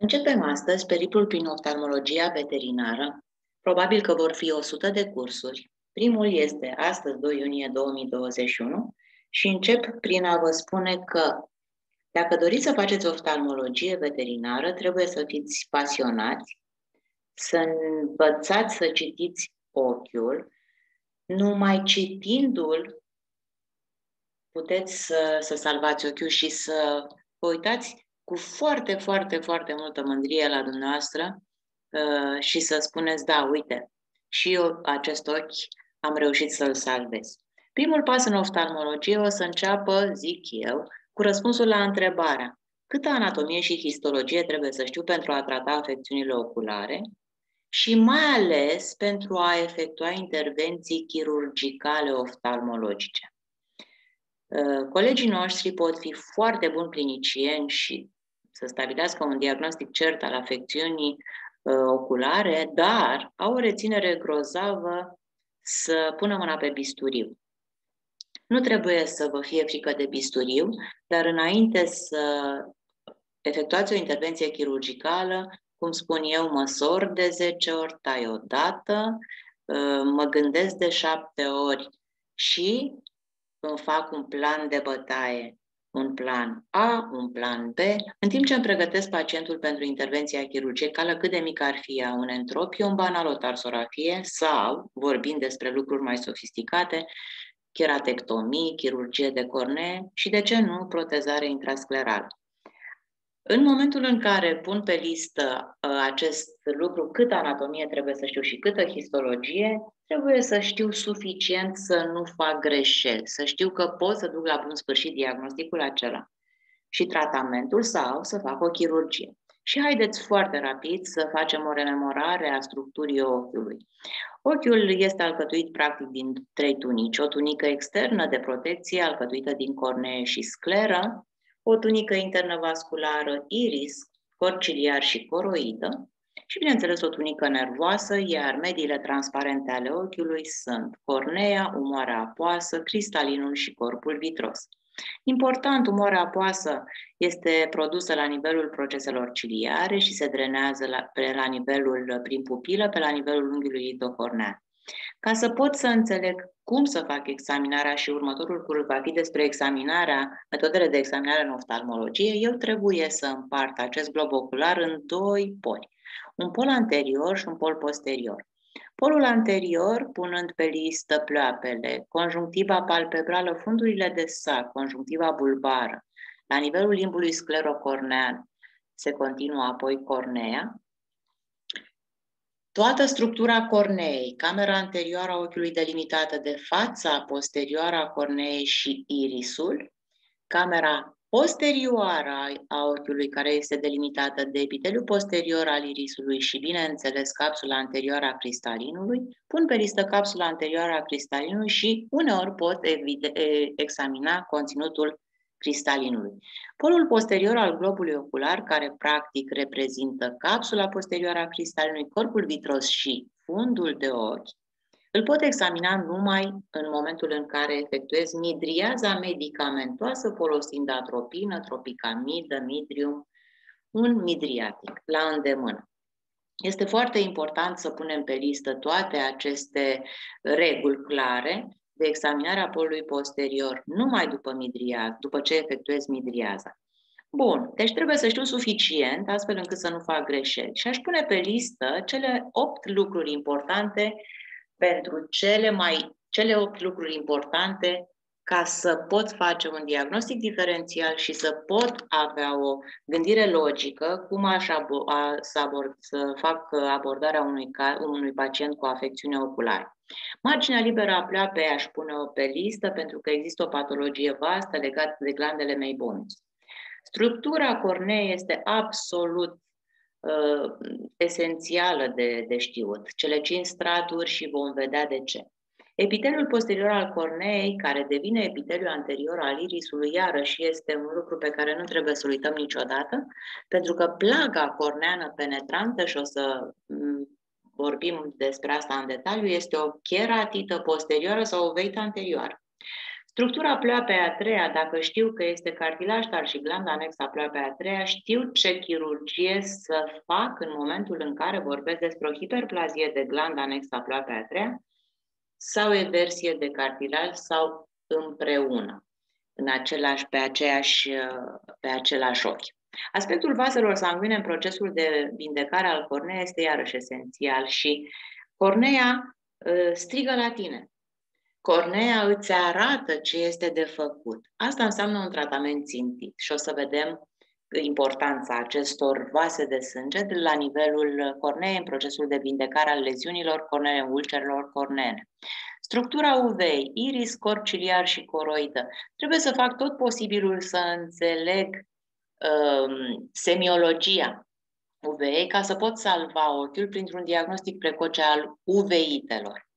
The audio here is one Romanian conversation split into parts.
Începem astăzi periplul prin oftalmologia veterinară. Probabil că vor fi 100 de cursuri. Primul este astăzi, 2 iunie 2021, și încep prin a vă spune că dacă doriți să faceți oftalmologie veterinară, trebuie să fiți pasionați, să învățați să citiți ochiul. Numai citindu-l puteți să salvați ochiul și să vă uitați cu foarte, foarte, foarte multă mândrie la dumneavoastră și să spuneți, da, uite, și eu acest ochi am reușit să-l salvez. Primul pas în oftalmologie o să înceapă, zic eu, cu răspunsul la întrebarea: câtă anatomie și histologie trebuie să știu pentru a trata afecțiunile oculare și mai ales pentru a efectua intervenții chirurgicale oftalmologice. Colegii noștri pot fi foarte buni clinicieni și să stabilească un diagnostic cert al afecțiunii oculare, dar au o reținere grozavă să pună mâna pe bisturiu. Nu trebuie să vă fie frică de bisturiu, dar înainte să efectuați o intervenție chirurgicală, cum spun eu, măsor de 10 ori, tai odată, mă gândesc de 7 ori și îmi fac un plan de bătaie, un plan A, un plan B, în timp ce îmi pregătesc pacientul pentru intervenția chirurgicală, cât de mic ar fi ea, un entropiu, un banalotarsografie sau, vorbind despre lucruri mai sofisticate, cheratectomii, chirurgie de cornee și, de ce nu, protezare intrasclerală. În momentul în care pun pe listă acest lucru, câtă anatomie trebuie să știu și câtă histologie, trebuie să știu suficient să nu fac greșeli, să știu că pot să duc la bun sfârșit diagnosticul acela și tratamentul sau să fac o chirurgie. Și haideți foarte rapid să facem o rememorare a structurii ochiului. Ochiul este alcătuit practic din 3 tunici, o tunică externă de protecție alcătuită din cornee și scleră, o tunică internă vasculară, iris, cor ciliar și coroidă și, bineînțeles, o tunică nervoasă, iar mediile transparente ale ochiului sunt cornea, umoarea apoasă, cristalinul și corpul vitros. Important, umoarea apoasă este produsă la nivelul proceselor ciliare și se drenează la nivelul, prin pupilă, pe la nivelul unghiului lidocorneal. Ca să pot să înțeleg cum să fac examinarea și următorul curs va fi despre metodele de examinare în oftalmologie, eu trebuie să împart acest glob ocular în 2 poli, un pol anterior și un pol posterior. Polul anterior, punând pe listă pleoapele, conjunctiva palpebrală, fundurile de sac, conjunctiva bulbară, la nivelul limbului sclerocorneal se continuă apoi cornea, toată structura corneei, camera anterioară a ochiului delimitată de fața posterioară a corneei și irisul, camera posterioară a ochiului care este delimitată de epiteliul posterior al irisului și, bineînțeles, capsula anterioară a cristalinului, pun pe listă capsula anterioară a cristalinului și uneori pot examina conținutul cristalinului. Polul posterior al globului ocular, care practic reprezintă capsula posterioară a cristalinului, corpul vitros și fundul de ochi, îl pot examina numai în momentul în care efectuez midriaza medicamentoasă folosind atropină, tropicamidă, midrium, un midriatic la îndemână. Este foarte important să punem pe listă toate aceste reguli clare de examinare a polului posterior numai după ce efectuez midriaza. Bun, deci trebuie să știu suficient astfel încât să nu fac greșeli. Și aș pune pe listă cele 8 lucruri importante pentru cele 8 lucruri importante ca să pot face un diagnostic diferențial și să pot avea o gândire logică cum să fac abordarea unui pacient cu afecțiune oculară. Marginea liberă a pleoapei aș pune-o pe listă pentru că există o patologie vastă legată de glandele meibomice. Structura corneei este absolut esențială de știut. Cele 5 straturi și vom vedea de ce. Epiteliul posterior al corneei, care devine epiteliul anterior al irisului, iarăși este un lucru pe care nu trebuie să-l uităm niciodată, pentru că plaga corneană penetrantă, și o să vorbim despre asta în detaliu, este o cheratită posterioară sau o veită anterioară. Structura pleoapei a treia, dacă știu că este cartilaj tal și glanda anexă a pleoapei a treia, știu ce chirurgie să fac în momentul în care vorbesc despre o hiperplazie de glanda anexă a pleoapei a treia sau eversie de cartilaj sau împreună, pe același ochi. Aspectul vaselor sanguine în procesul de vindecare al corneei este iarăși esențial și cornea strigă la tine. Cornea îți arată ce este de făcut. Asta înseamnă un tratament țintit și o să vedem importanța acestor vase de sânge la nivelul corneei în procesul de vindecare al leziunilor corneene, ulcerelor corneene. Structura uvei, iris, corp ciliar și coroidă. Trebuie să fac tot posibilul să înțeleg semiologia uvei ca să pot salva ochiul printr-un diagnostic precoce al uveitelor.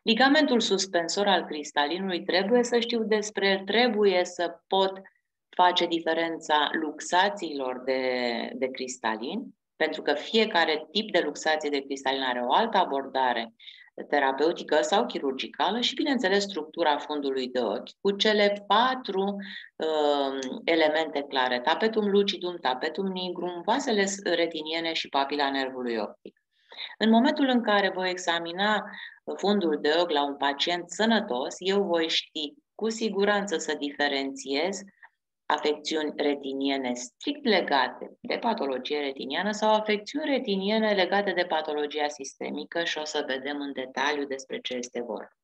Ligamentul suspensor al cristalinului trebuie să știu despre el, trebuie să pot face diferența luxațiilor de cristalin, pentru că fiecare tip de luxație de cristalin are o altă abordare terapeutică sau chirurgicală și, bineînțeles, structura fundului de ochi cu cele 4 elemente clare: tapetum lucidum, tapetum nigrum, vasele retiniene și papila nervului optic. În momentul în care voi examina fundul de ochi la un pacient sănătos, eu voi ști cu siguranță să diferențiez afecțiuni retiniene strict legate de patologie retiniană sau afecțiuni retiniene legate de patologia sistemică și o să vedem în detaliu despre ce este vorba.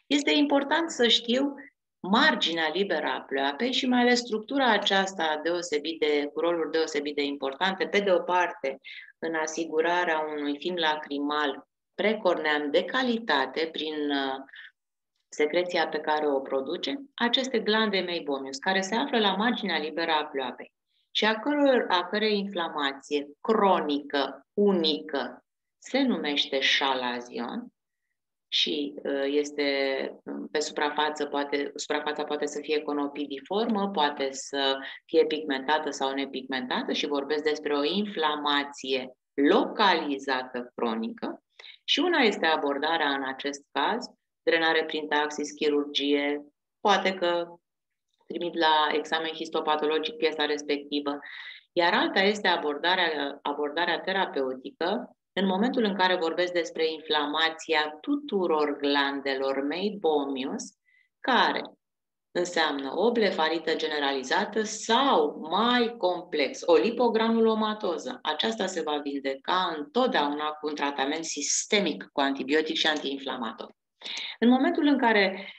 Este important să știu marginea liberă a pleoapei și mai ales structura aceasta cu roluri deosebit de importante, pe de o parte în asigurarea unui film lacrimal precornean de calitate prin secreția pe care o produce, aceste glande meibomius, care se află la marginea liberă a pleoapei și a cărei inflamație cronică, unică, se numește chalazion și pe suprafața poate să fie conopidiformă, poate să fie pigmentată sau nepigmentată și vorbesc despre o inflamație localizată cronică și una este abordarea în acest caz, drenare prin taxis, chirurgie, poate că trimit la examen histopatologic piesa respectivă, iar alta este abordarea terapeutică în momentul în care vorbesc despre inflamația tuturor glandelor meibomius, care înseamnă o blefarită generalizată sau, mai complex, o lipogranulomatoză. Aceasta se va vindeca întotdeauna cu un tratament sistemic cu antibiotic și antiinflamator. În momentul în care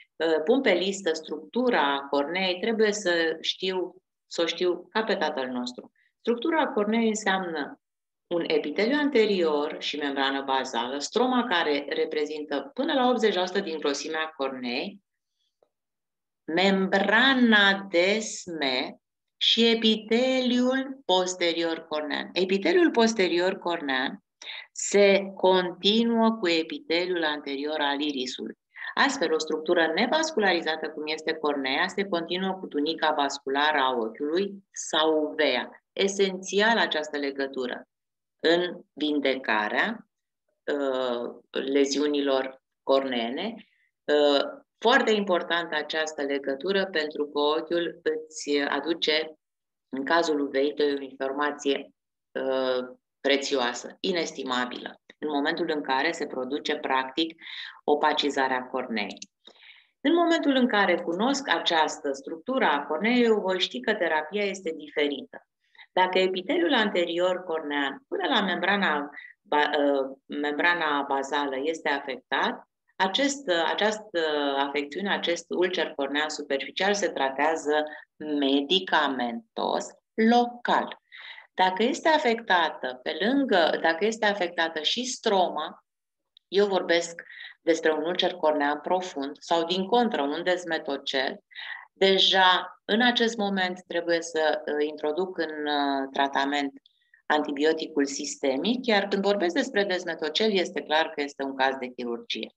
pun pe listă structura corneei, trebuie să o știu ca pe tatăl nostru. Structura corneei înseamnă un epiteliu anterior și membrană bazală, stroma care reprezintă până la 80% din grosimea corneei, membrana desme și epiteliul posterior cornean. Epiteliul posterior cornean se continuă cu epiteliul anterior al irisului. Astfel, o structură nevascularizată, cum este cornea, se continuă cu tunica vasculară a ochiului sau uvea. Esențial această legătură în vindecarea leziunilor corneene. Foarte importantă această legătură pentru că ochiul îți aduce, în cazul uveitei, o informație prețioasă, inestimabilă, în momentul în care se produce practic opacizarea corneei. În momentul în care cunosc această structură a corneei, eu voi ști că terapia este diferită. Dacă epiteliul anterior cornean până la membrana bazală este afectat, această afecțiune, acest ulcer cornean superficial se tratează medicamentos local. Dacă este afectată și stroma, eu vorbesc despre un ulcer cornean profund sau din contră un dezmetocel, deja în acest moment trebuie să introduc în tratament antibioticul sistemic, iar când vorbesc despre dezmetocel este clar că este un caz de chirurgie.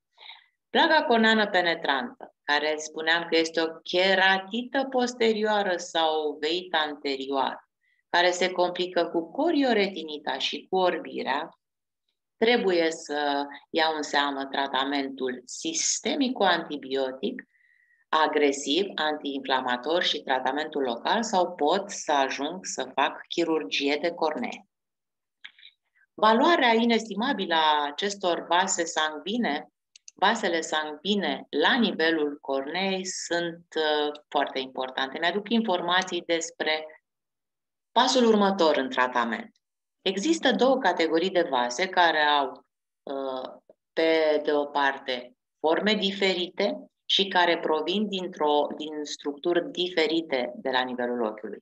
Plaga corneană penetrantă, care spuneam că este o cheratită posterioară sau uveită anterioară, care se complică cu corioretinita și cu orbirea, trebuie să iau în seamă tratamentul sistemic cu antibiotic, agresiv, antiinflamator și tratamentul local sau pot să ajung să fac chirurgie de cornee. Valoarea inestimabilă a acestor vasele sanguine la nivelul corneei sunt foarte importante. Ne aduc informații despre pasul următor în tratament. Există două categorii de vase care au, pe de o parte, forme diferite și care provin din structuri diferite de la nivelul ochiului.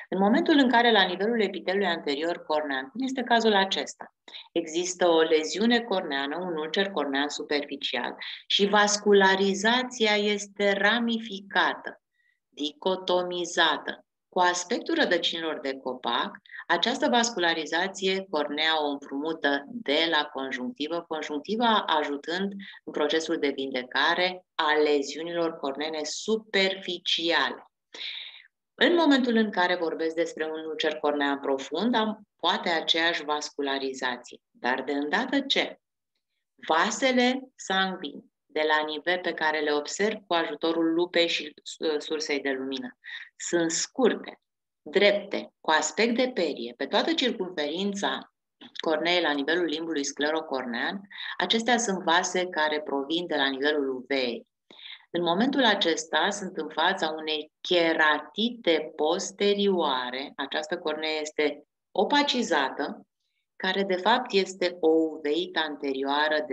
În momentul în care la nivelul epitelului anterior cornean, cum este cazul acesta, există o leziune corneană, un ulcer cornean superficial și vascularizația este ramificată, dicotomizată, cu aspectul rădăcinilor de copac, această vascularizație cornea o împrumută de la conjunctivă, conjunctiva ajutând în procesul de vindecare a leziunilor corneene superficiale. În momentul în care vorbesc despre un ulcer cornean profund, am poate aceeași vascularizație, dar de îndată ce vasele sanguine de la nivel pe care le observ cu ajutorul lupei și sursei de lumină sunt scurte, drepte, cu aspect de perie, pe toată circumferința corneei la nivelul limbului sclerocornean, acestea sunt vase care provin de la nivelul uveei. În momentul acesta sunt în fața unei cheratite posterioare, această cornee este opacizată, care de fapt este o uveită anterioară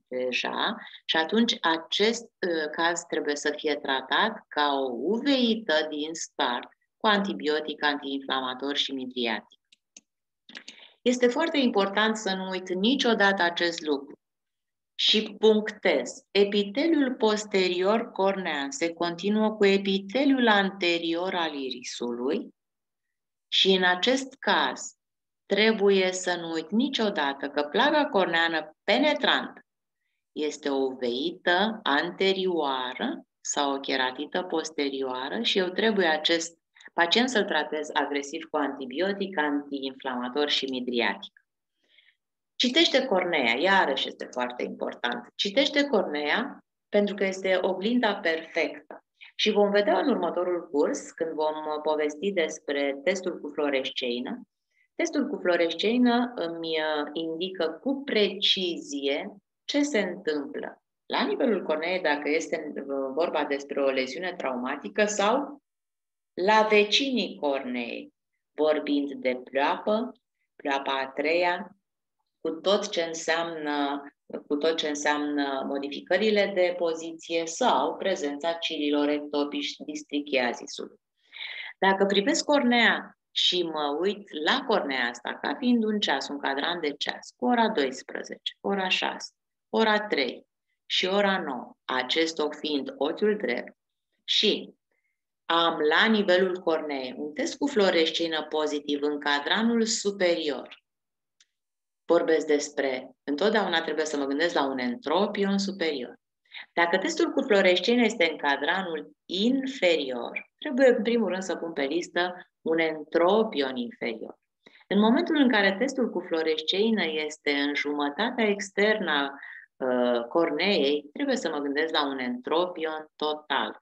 deja și atunci acest caz trebuie să fie tratat ca o uveită din start cu antibiotic, antiinflamator și midriatic. Este foarte important să nu uit niciodată acest lucru și punctez. Epiteliul posterior cornean se continuă cu epiteliul anterior al irisului și în acest caz trebuie să nu uit niciodată că plaga corneană penetrantă este o uveită anterioară sau o cheratită posterioară și eu trebuie acest pacient să-l tratez agresiv cu antibiotic, antiinflamator și midriatic. Citește cornea, iarăși este foarte important. Citește cornea pentru că este oglinda perfectă. Și vom vedea în următorul curs, când vom povesti despre testul cu fluoresceină. Testul cu fluoresceină îmi indică cu precizie ce se întâmplă la nivelul corneei dacă este vorba despre o leziune traumatică sau la vecinii corneei, vorbind de pleoapa a treia, cu tot ce înseamnă modificările de poziție sau prezența cililor ectopii și districhiazisului. Dacă privesc cornea și mă uit la cornea asta ca fiind un ceas, un cadran de ceas, cu ora 12, ora 6, ora 3 și ora 9, acest ochi fiind ochiul drept, și am la nivelul corneei un test cu fluorescină pozitiv în cadranul superior, vorbesc despre, întotdeauna trebuie să mă gândesc la un entropion superior. Dacă testul cu fluorescină este în cadranul inferior, trebuie în primul rând să pun pe listă un entropion inferior. În momentul în care testul cu fluoresceină este în jumătatea externă a corneei, trebuie să mă gândesc la un entropion total.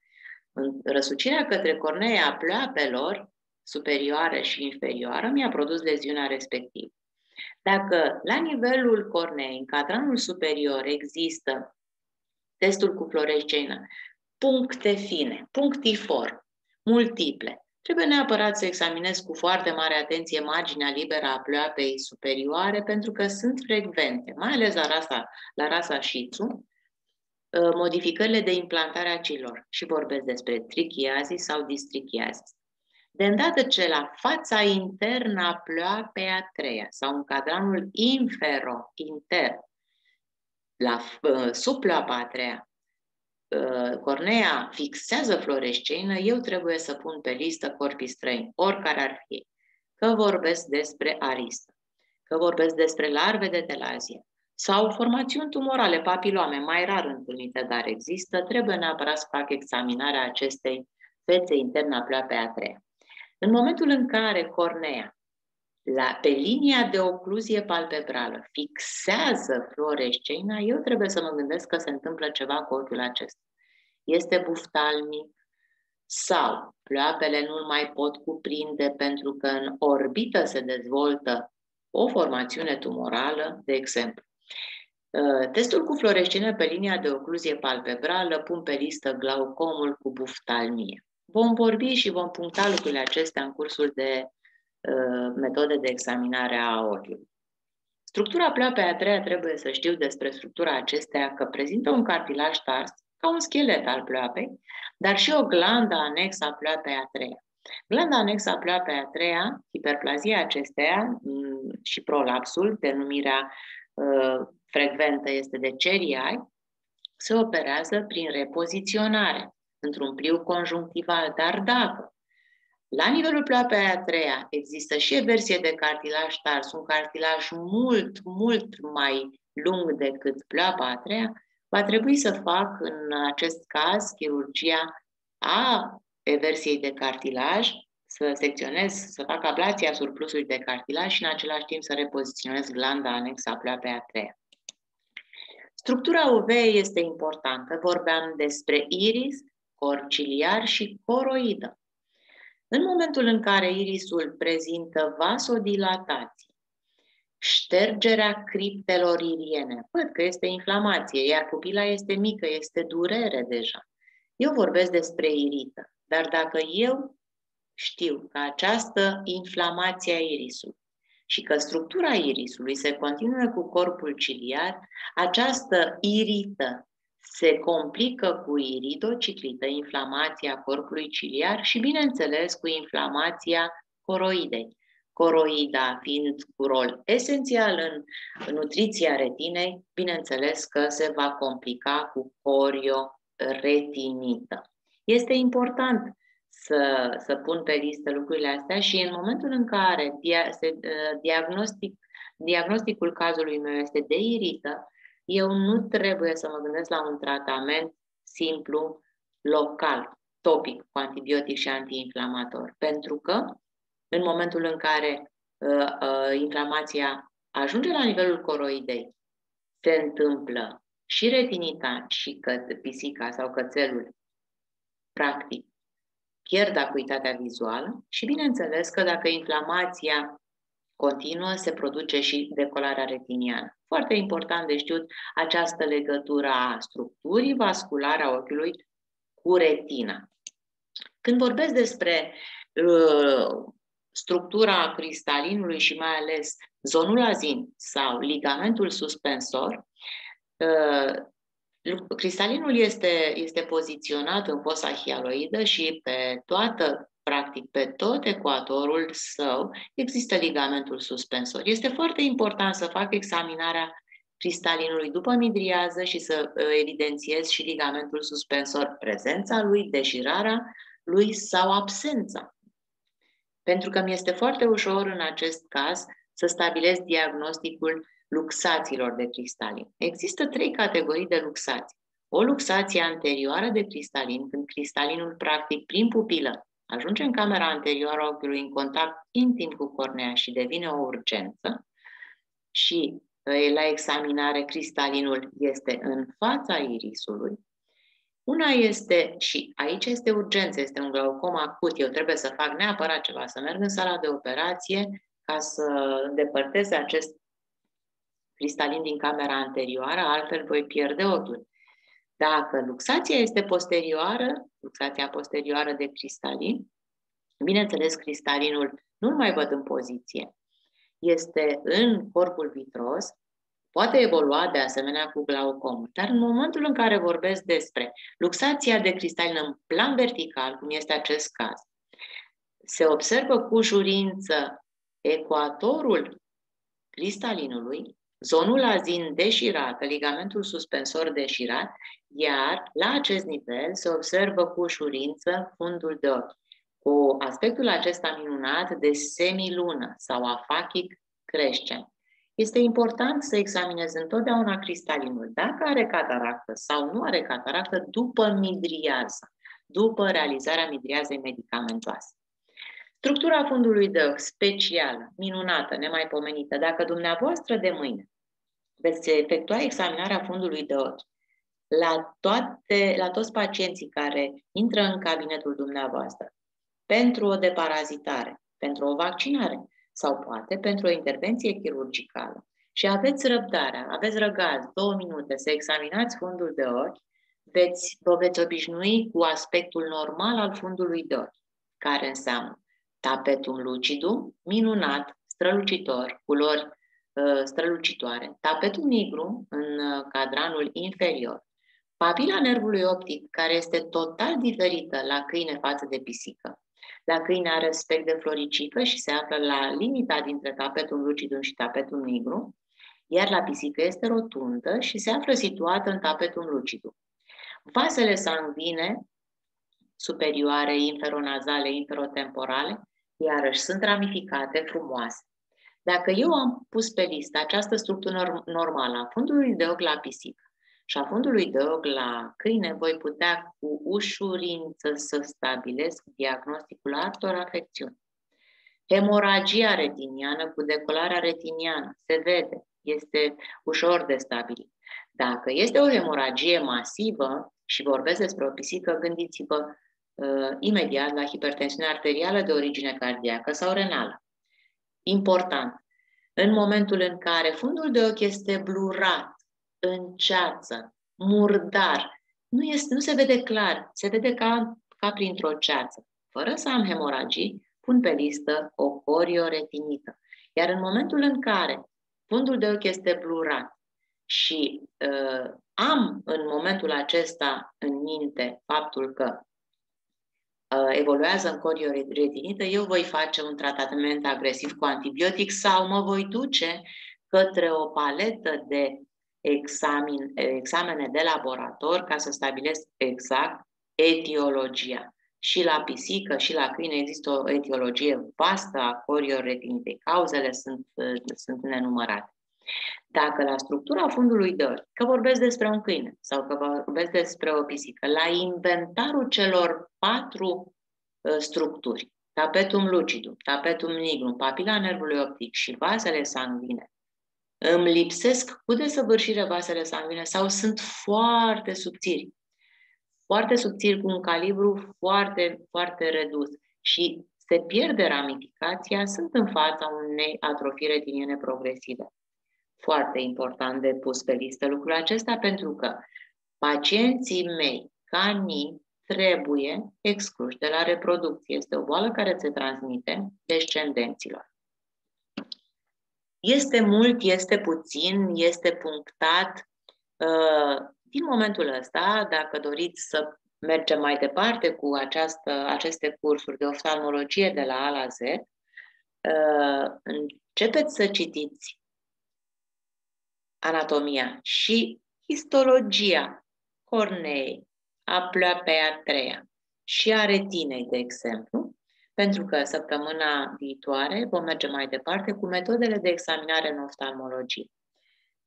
În răsucirea către corneea pleoapelor superioară și inferioară mi-a produs leziunea respectivă. Dacă la nivelul corneei, în cadranul superior, există testul cu fluoresceină, puncte fine, punctiform, multiple, trebuie neapărat să examinez cu foarte mare atenție marginea liberă a pleoapei superioare, pentru că sunt frecvente, mai ales la rasa Shih Tzu, modificările de implantare a cilor și vorbesc despre trichiazis sau districhiazis. De îndată ce la fața internă a pleoapei a treia sau în cadranul infero-intern, sub pleoapa a treia, cornea fixează fluoresceină, eu trebuie să pun pe listă corpii străini, oricare ar fi. Că vorbesc despre aristă, că vorbesc despre larve de telazie sau formațiuni tumorale, papiloame, mai rar întâlnite, dar există, trebuie neapărat să fac examinarea acestei fețe interne a pleoapei a treia. În momentul în care cornea, pe linia de ocluzie palpebrală, fixează fluoresceina, eu trebuie să mă gândesc că se întâmplă ceva cu ochiul acesta. este buftalmic sau pleoapele nu-l mai pot cuprinde pentru că în orbită se dezvoltă o formațiune tumorală, de exemplu. Testul cu fluorescenă pe linia de ocluzie palpebrală pun pe listă glaucomul cu buftalmie. Vom vorbi și vom puncta lucrurile acestea în cursul de metode de examinare a ochiului. Structura pleoapei a treia, trebuie să știu despre structura acesteia că prezintă un cartilaj tars, ca un schelet al pleoapei, dar și o glandă anexă a pleoapei a treia. Glanda anexă a pleoapei a treia, hiperplazia acesteia și prolapsul, denumirea frecventă este de ceriai, se operează prin repoziționare într-un pliu conjunctival, dar dacă la nivelul pleoapei a treia există și eversie de cartilaj tars, un cartilaj mult, mult mai lung decât pleoapa a treia, va trebui să fac în acest caz chirurgia a eversiei de cartilaj, să secționez, să fac ablația surplusului de cartilaj și în același timp să repoziționez glanda anexă a pleoapei a treia. Structura uveei este importantă. Vorbeam despre iris, cor ciliar și coroidă. În momentul în care irisul prezintă vasodilatație, ștergerea criptelor iriene, văd că este inflamație, iar pupila este mică, este durere deja. Eu vorbesc despre irită, dar dacă eu știu că această inflamație a irisului și că structura irisului se continuă cu corpul ciliar, această irită se complică cu iridociclită, inflamația corpului ciliar și, bineînțeles, cu inflamația coroidei. Coroida fiind cu rol esențial în nutriția retinei, bineînțeles că se va complica cu corioretinită. Este important să pun pe listă lucrurile astea și în momentul în care diagnosticul cazului meu este de irită, eu nu trebuie să mă gândesc la un tratament simplu, local, topic, cu antibiotic și antiinflamator. Pentru că în momentul în care inflamația ajunge la nivelul coroidei, se întâmplă și retinita și pisica sau cățelul, practic, pierd acuitatea vizuală și bineînțeles că dacă inflamația continuă, se produce și decolarea retiniană. Foarte important de știut această legătură a structurii vasculare a ochiului cu retina. Când vorbesc despre structura cristalinului și mai ales zonulazin sau ligamentul suspensor, cristalinul este poziționat în fosa hialoidă și practic pe tot ecuatorul său există ligamentul suspensor. Este foarte important să fac examinarea cristalinului după midriază și să evidențiez și ligamentul suspensor, prezența lui, deșirarea lui sau absența. Pentru că mi este foarte ușor în acest caz să stabilesc diagnosticul luxațiilor de cristalin. Există 3 categorii de luxații. O luxație anterioară de cristalin, când cristalinul practic prin pupilă ajunge în camera anterioară a ochiului în contact intim cu cornea și devine o urgență și la examinare cristalinul este în fața irisului. Una este, și aici este urgență, este un glaucom acut, eu trebuie să fac neapărat ceva, să merg în sala de operație ca să îndepărteze acest cristalin din camera anterioară, altfel voi pierde ochiul. Dacă luxația este posterioară, luxația posterioară de cristalin, bineînțeles cristalinul nu-l mai văd în poziție, este în corpul vitros, poate evolua de asemenea cu glaucomul. Dar în momentul în care vorbesc despre luxația de cristalin în plan vertical, cum este acest caz, se observă cu ușurință ecuatorul cristalinului, zonulazin deșirată, ligamentul suspensor deșirat, iar la acest nivel se observă cu ușurință fundul de ochi, cu aspectul acesta minunat de semilună sau afachic crescent. Este important să examinezi întotdeauna cristalinul, dacă are cataractă sau nu are cataractă, după midriază, după realizarea midriazei medicamentoase. Structura fundului de ochi, specială, minunată, nemaipomenită. Dacă dumneavoastră de mâine veți efectua examinarea fundului de ochi la toți pacienții care intră în cabinetul dumneavoastră pentru o deparazitare, pentru o vaccinare sau poate pentru o intervenție chirurgicală și aveți răbdarea, aveți răgaz 2 minute să examinați fundul de ochi, vă veți obișnui cu aspectul normal al fundului de ochi, care înseamnă tapetum lucidum, minunat, strălucitor, culori strălucitoare, tapetul negru în cadranul inferior, papila nervului optic, care este total diferită la câine față de pisică. La câine are aspect de floricică și se află la limita dintre tapetul lucidum și tapetul negru, iar la pisică este rotundă și se află situată în tapetul lucidum. Vasele sanguine superioare, inferonazale, inferotemporale, iarăși sunt ramificate, frumoase. Dacă eu am pus pe listă această structură normală a fundului de ochi la pisică și a fundului de ochi la câine, voi putea cu ușurință să stabilesc diagnosticul altor afecțiuni. Hemoragia retiniană cu decolarea retiniană se vede, este ușor de stabilit. Dacă este o hemoragie masivă și vorbesc despre o pisică, gândiți-vă imediat la hipertensiune arterială de origine cardiacă sau renală. Important, în momentul în care fundul de ochi este blurat, în ceață, murdar, nu se vede clar, se vede ca printr-o ceață. Fără să am hemoragii, pun pe listă o corioretinită. Iar în momentul în care fundul de ochi este blurat și am în momentul acesta în minte faptul că evoluează în corioretinită, eu voi face un tratament agresiv cu antibiotic sau mă voi duce către o paletă de examene de laborator ca să stabilesc exact etiologia. Și la pisică și la câine există o etiologie vastă a corioretinitei. Cauzele sunt nenumărate. Dacă la structura fundului de ochi, că vorbesc despre un câine sau că vorbesc despre o pisică, la inventarul celor 4 structuri, tapetum lucidum, tapetum nigrum, papila nervului optic și vasele sanguine, îmi lipsesc cu desăvârșire vasele sanguine sau sunt foarte subțiri cu un calibru foarte, foarte redus și se pierde ramificația, sunt în fața unei atrofii retiniene progresive. Foarte important de pus pe listă lucrul acesta pentru că pacienții mei canini trebuie excluși de la reproducție. Este o boală care se transmite descendenților. Este mult, este puțin, este punctat. Din momentul ăsta, dacă doriți să mergem mai departe cu aceste cursuri de oftalmologie de la A la Z, începeți să citiți anatomia și histologia corneei, a pleoapei a treia și a retinei, de exemplu, pentru că săptămâna viitoare vom merge mai departe cu metodele de examinare în oftalmologie.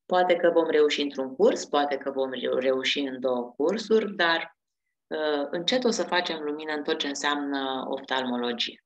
Poate că vom reuși într-un curs, poate că vom reuși în 2 cursuri, dar încet o să facem lumină în tot ce înseamnă oftalmologie.